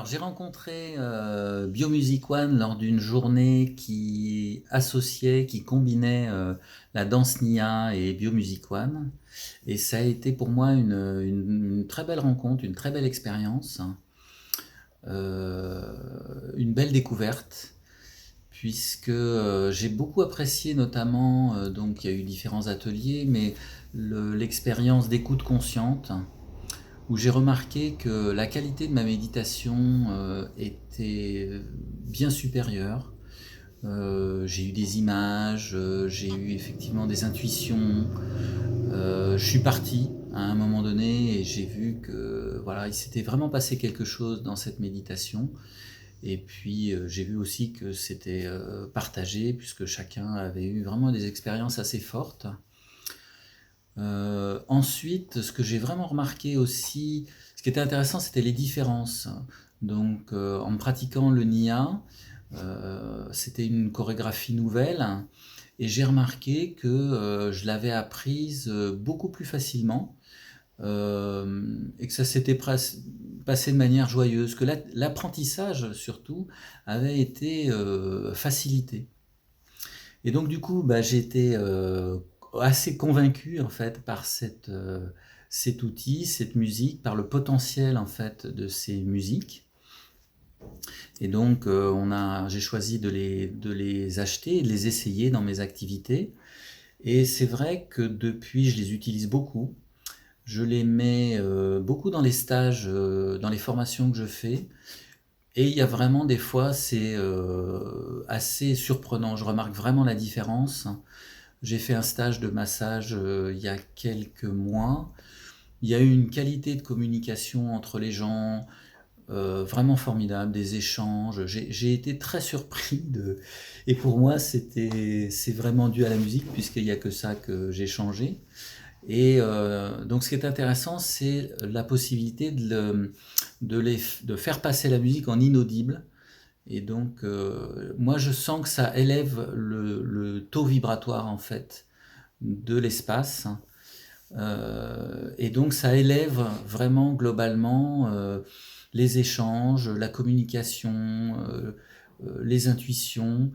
Alors j'ai rencontré Biomusic One lors d'une journée qui combinait la danse Nia et Biomusic One. Et ça a été pour moi une très belle rencontre, une très belle expérience, une belle découverte, puisque j'ai beaucoup apprécié notamment, donc il y a eu différents ateliers, mais l'expérience d'écoute consciente, où j'ai remarqué que la qualité de ma méditation était bien supérieure. J'ai eu des images, j'ai eu effectivement des intuitions. Je suis parti à un moment donné et j'ai vu que voilà, il s'était vraiment passé quelque chose dans cette méditation. Et puis j'ai vu aussi que c'était partagé puisque chacun avait eu vraiment des expériences assez fortes. Ensuite, ce que j'ai vraiment remarqué aussi, ce qui était intéressant, c'était les différences. Donc, en pratiquant le Nia, c'était une chorégraphie nouvelle, et j'ai remarqué que je l'avais apprise beaucoup plus facilement, et que ça s'était passé de manière joyeuse, que l'apprentissage surtout avait été facilité. Et donc du coup, bah, j'ai été assez convaincu en fait par cet outil, cette musique, par le potentiel en fait de ces musiques. Et donc j'ai choisi de les acheter et de les essayer dans mes activités. Et c'est vrai que depuis, je les utilise beaucoup. Je les mets beaucoup dans les stages, dans les formations que je fais. Et il y a vraiment des fois, c'est assez surprenant. Je remarque vraiment la différence. J'ai fait un stage de massage il y a quelques mois. Il y a eu une qualité de communication entre les gens vraiment formidable, des échanges. J'ai été très surpris de... Et pour moi, c'est vraiment dû à la musique, puisqu'il n'y a que ça que j'ai changé. Et donc ce qui est intéressant, c'est la possibilité de faire passer la musique en inaudible. Et donc moi je sens que ça élève le taux vibratoire en fait de l'espace. Et donc ça élève vraiment globalement les échanges, la communication, les intuitions.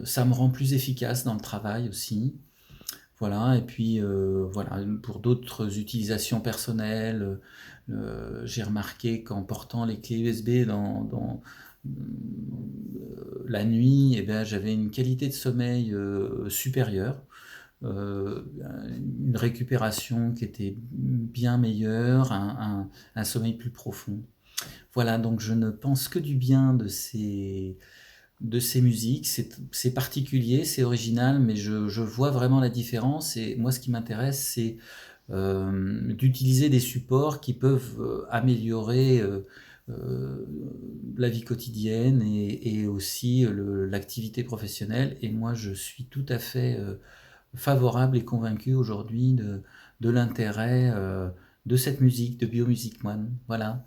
Ça me rend plus efficace dans le travail aussi. Voilà, et puis voilà, pour d'autres utilisations personnelles, j'ai remarqué qu'en portant les clés USB la nuit, eh bien, j'avais une qualité de sommeil supérieure, euh, une récupération qui était bien meilleure, un sommeil plus profond. Voilà, donc je ne pense que du bien de ces musiques. C'est particulier, c'est original, mais je vois vraiment la différence. Et moi, ce qui m'intéresse, c'est d'utiliser des supports qui peuvent améliorer euh, la vie quotidienne et aussi l'activité professionnelle. Et moi, je suis tout à fait favorable et convaincu aujourd'hui de l'intérêt de cette musique, de Biomusic One. Voilà.